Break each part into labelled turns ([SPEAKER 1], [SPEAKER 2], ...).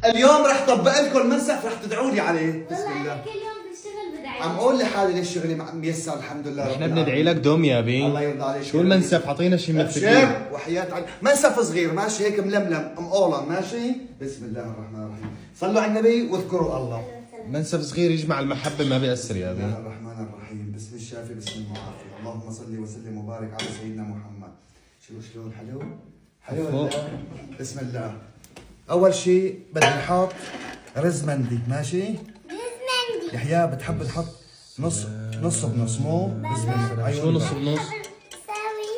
[SPEAKER 1] اليوم رح طبق لكم منسف رح تدعوا لي عليه. بسم
[SPEAKER 2] والله
[SPEAKER 1] الله.
[SPEAKER 2] انا كل يوم بشتغل بدعي
[SPEAKER 1] عم اقول لحالي ليش شغلي ميسر الحمد لله.
[SPEAKER 3] احنا بندعي لك دوم يا بي.
[SPEAKER 1] الله يرضى عليك.
[SPEAKER 3] شو المنسف؟ اعطينا شيء من
[SPEAKER 1] ابشر
[SPEAKER 3] الفكرة.
[SPEAKER 1] وحياة عن منسف صغير ماشي هيك ململم مقولن ماشي. بسم الله الرحمن الرحيم. صلوا على النبي واذكروا الله.
[SPEAKER 3] منسف صغير يجمع المحبة ما بيأثر يا
[SPEAKER 1] بسم
[SPEAKER 3] بي.
[SPEAKER 1] الله الرحمن الرحيم. بسم الشافي بسم المعافي. اللهم صل وسلم وبارك على سيدنا محمد. شلون حلو؟ حلو ولا؟ بسم الله. أول شيء بدي نحط رز مندي ماشي؟
[SPEAKER 2] رز مندي.
[SPEAKER 1] يحيى بتحب تحط نص بنص مو؟ بسم الله.
[SPEAKER 3] شو نص بنص؟
[SPEAKER 2] ساوي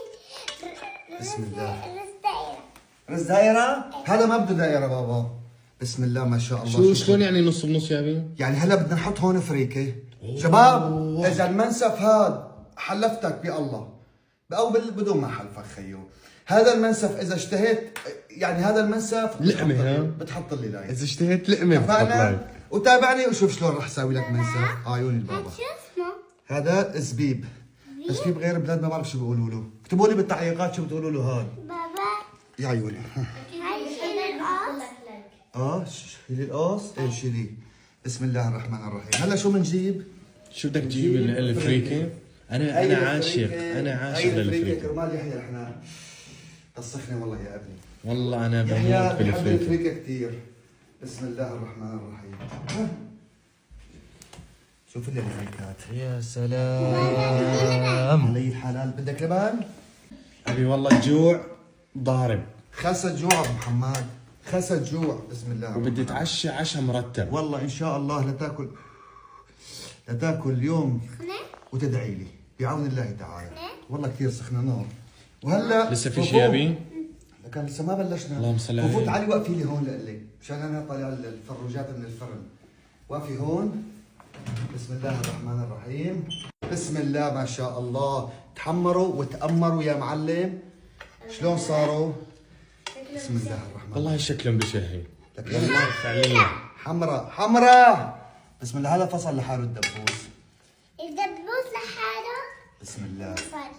[SPEAKER 1] بسم الله.
[SPEAKER 2] رز دائرة.
[SPEAKER 1] رز دايرة؟ هذا ما بده دايرة بابا. بسم الله ما شاء الله.
[SPEAKER 3] شو شلون يعني نص بنص يا بي؟
[SPEAKER 1] يعني هلا بدنا نحط هون فريكة. شباب إذا المنسف هذا حلفتك بالله أو بدون ما حلفك خيو. هذا المنسف إذا اشتهيت يعني هذا المنسف
[SPEAKER 3] لقمة ها؟
[SPEAKER 1] بتحط لي لايك.
[SPEAKER 3] إذا اشتهيت لقمة بتحط
[SPEAKER 1] اتفقنا؟
[SPEAKER 3] لايك.
[SPEAKER 1] وتابعني وشوف شلون رح اسوي لك منسف. عيوني البابا.
[SPEAKER 2] شو اسمه؟
[SPEAKER 1] هذا زبيب. زبيب غير بلاد ما بعرف شو بيقولوا له. اكتبوا لي بالتعليقات شو بتقولوا له هذا.
[SPEAKER 2] بابا
[SPEAKER 1] يا عيوني.
[SPEAKER 2] هاي شيل القاص.
[SPEAKER 1] شيلي القوس. ايه شيلي. بسم الله الرحمن الرحيم. هلا شو بنجيب؟
[SPEAKER 3] شو بدك تجيب الفريكة؟ أنا عاشق
[SPEAKER 1] هي الفريكة
[SPEAKER 3] للفريكة.
[SPEAKER 1] كرمال يحيى احنا تصخني والله يا ابني.
[SPEAKER 3] والله أنا بموت
[SPEAKER 1] يحيى بحب
[SPEAKER 3] بالفريكة.
[SPEAKER 1] الفريكة كثير. بسم الله الرحمن الرحيم. شوف لي الفريكات.
[SPEAKER 3] يا سلام.
[SPEAKER 1] علي الحلال. بدك لبن؟
[SPEAKER 3] أبي والله الجوع ضارب.
[SPEAKER 1] خسة جوع ابو محمد. خسة جوع. بسم الله.
[SPEAKER 3] وبدي اتعشى عشاء مرتب.
[SPEAKER 1] والله ان شاء الله لتاكل اليوم وتدعي لي بعون الله تعالى. والله كثير سخنه نار. وهلا
[SPEAKER 3] لسه في شيء ابي؟
[SPEAKER 1] كان لسه ما بلشنا.
[SPEAKER 3] اللهم صل على
[SPEAKER 1] وفوت
[SPEAKER 3] النبي.
[SPEAKER 1] علي وقفي لي هون لقلي مشان انا طالع الفروجات من الفرن. وقفي هون. بسم الله الرحمن الرحيم. بسم الله ما شاء الله. تحمروا وتأمروا يا معلم. شلون صاروا؟ بسم الله الرحمن.
[SPEAKER 3] والله شكلهم بشهي.
[SPEAKER 1] لك
[SPEAKER 3] والله فعليا.
[SPEAKER 1] حمراء. بسم الله. هذا فصل لحاله الدبوس.
[SPEAKER 2] الدبوس لحاله.
[SPEAKER 1] بسم الله.
[SPEAKER 2] صار.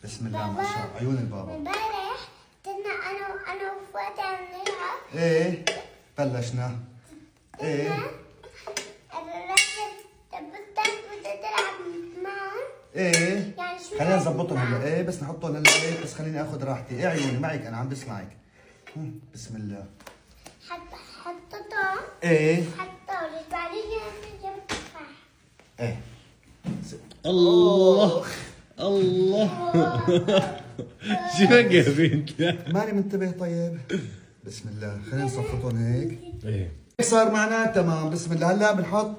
[SPEAKER 1] بسم الله ما شاء الله. عيون البابا.
[SPEAKER 2] امبارح كنا انا وفؤاد عم نلعب.
[SPEAKER 1] ايه بلشنا. ايه
[SPEAKER 2] الدبوس بدها تلعب معهم.
[SPEAKER 1] ايه
[SPEAKER 2] يعني شو
[SPEAKER 1] خلينا نظبطهم هلا. ايه بس نحطهم هلا. ايه بس خليني اخذ راحتي. ايه عيوني معك انا عم بسمعك. بسم الله.
[SPEAKER 2] حطيتهم.
[SPEAKER 1] ايه
[SPEAKER 2] حطوا بعدين جبت تفاح.
[SPEAKER 1] ايه
[SPEAKER 3] الله الله. شو بك يا بنت؟
[SPEAKER 1] ماني منتبه. طيب بسم الله. خلينا نصفطهم هيك.
[SPEAKER 3] ايه
[SPEAKER 1] صار معنا تمام. بسم الله. هلا بنحط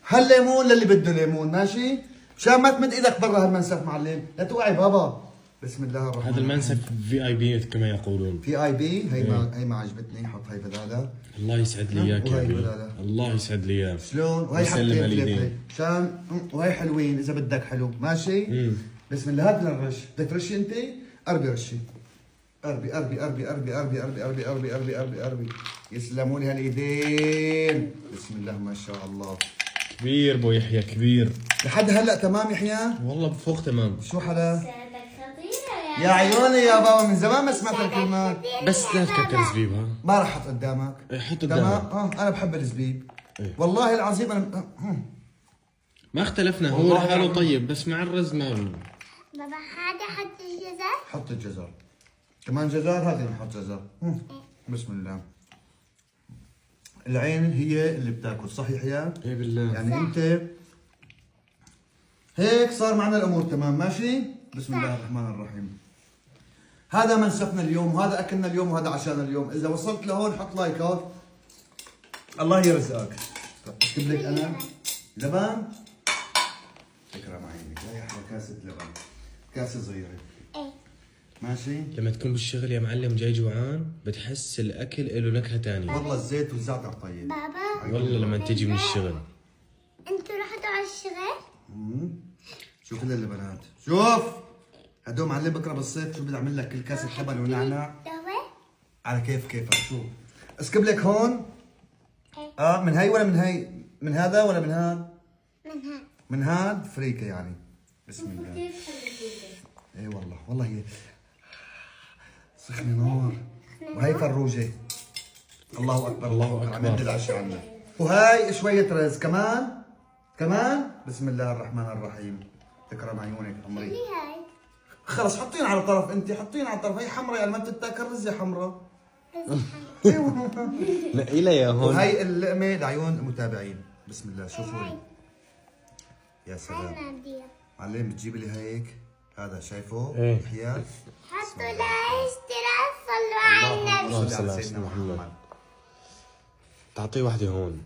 [SPEAKER 1] هالليمون للي بده ليمون ماشي. مشان ما تمد ايدك برا هالمنسف معلم. لا توقعي بابا. بسم الله الرحمن.
[SPEAKER 3] هذا المنسف VIP كما يقولون.
[SPEAKER 1] VIP. هي ما عجبتني. حط هي بدالة.
[SPEAKER 3] الله يسعد لي اياك يا
[SPEAKER 1] وهي
[SPEAKER 3] بي.
[SPEAKER 1] بدالة.
[SPEAKER 3] الله يسعد لي اياك.
[SPEAKER 1] شلون؟ وهي
[SPEAKER 3] يسلم
[SPEAKER 1] حبتين
[SPEAKER 3] اليدين.
[SPEAKER 1] فلفل مشان وهي حلوين اذا بدك حلو ماشي. بسم الله. هات للرش. بدك ترشي انت؟ قربي رشي. قربي قربي قربي قربي قربي قربي قربي قربي قربي قربي قربي. يسلموا لي هالايدين. بسم الله ما شاء الله.
[SPEAKER 3] كبير بو يحيى كبير.
[SPEAKER 1] لحد هلا تمام يحيى؟
[SPEAKER 3] والله بفوق تمام.
[SPEAKER 1] شو حلا؟
[SPEAKER 2] سعدك خطيرة
[SPEAKER 1] يا عيوني يا بابا من زمان ما سمعت الكلمات.
[SPEAKER 3] بس لا تكتر زبيب ها.
[SPEAKER 1] ما راح احط قدامك.
[SPEAKER 3] إيه، حط
[SPEAKER 1] تمام.
[SPEAKER 3] قدامك.
[SPEAKER 1] انا بحب الزبيب.
[SPEAKER 3] إيه.
[SPEAKER 1] والله العظيم انا
[SPEAKER 3] ما اختلفنا. هو
[SPEAKER 1] والله
[SPEAKER 3] لحاله
[SPEAKER 1] العظيم.
[SPEAKER 3] طيب بس مع الرز ما.
[SPEAKER 2] بابا هذا حط الجزر.
[SPEAKER 1] حط الجزر. كمان جزر. هذه نحط جزر. بسم الله. العين هي اللي بتاكل صح يحيى؟
[SPEAKER 3] ايه بالله.
[SPEAKER 1] يعني انت هيك صار معنا الامور تمام ماشي؟ بسم الله الرحمن الرحيم. هذا منسفنا اليوم وهذا اكلنا اليوم وهذا عشان اليوم. اذا وصلت لهون حط لايكات. الله يرزقك. اكتب لك انا لبن. فكره معي. لا يحلى كاسه لبن. كاسه صغيره.
[SPEAKER 2] ايه.
[SPEAKER 1] ماشي؟
[SPEAKER 3] لما تكون بالشغل يا معلم جاي جوعان بتحس الاكل له نكهه ثانيه.
[SPEAKER 1] والله الزيت والزعتر طيب.
[SPEAKER 2] بابا
[SPEAKER 3] والله لما تجي من الشغل.
[SPEAKER 2] انتوا رحتوا على الشغل؟
[SPEAKER 1] شوف اللبنات. شوف هدول معلم بكره بالصيف شو بدي اعمل لك كل كاسه لبن ونعناع
[SPEAKER 2] دواء؟
[SPEAKER 1] على كيفك. شوف اسكب لك هون.
[SPEAKER 2] ايه.
[SPEAKER 1] من هي ولا من هي؟ من هذا ولا من هذا؟
[SPEAKER 2] من هاد.
[SPEAKER 1] من هاد فريكه يعني. بسم الله. اي والله هي سخنه نار. وهي فروجه. الله اكبر
[SPEAKER 3] الله
[SPEAKER 1] عم
[SPEAKER 3] أكبر.
[SPEAKER 1] يدي العشاء عنا. وهاي شويه رز كمان كمان. بسم الله الرحمن الرحيم. تكرم عيونك عمري.
[SPEAKER 2] ليه هاي؟
[SPEAKER 1] خلص حطين على طرف انت، حطين على طرف. هي حمراء يعني ما بتتاكل رز يا حمراء.
[SPEAKER 3] نقي لها يا هون.
[SPEAKER 1] وهي اللقمه لعيون المتابعين. بسم الله شوفوا لي. يا سلام.
[SPEAKER 2] هاي نادية.
[SPEAKER 1] معلم بتجيب لي هيك. هذا شايفه؟
[SPEAKER 3] إيه.
[SPEAKER 1] حيال.
[SPEAKER 2] حطوا لها اشتراك، صلوا على النبي.
[SPEAKER 3] اللهم صل
[SPEAKER 1] على
[SPEAKER 3] على
[SPEAKER 1] سيدنا
[SPEAKER 3] سيدنا محمد.
[SPEAKER 1] محمد.
[SPEAKER 3] تعطيه وحده هون.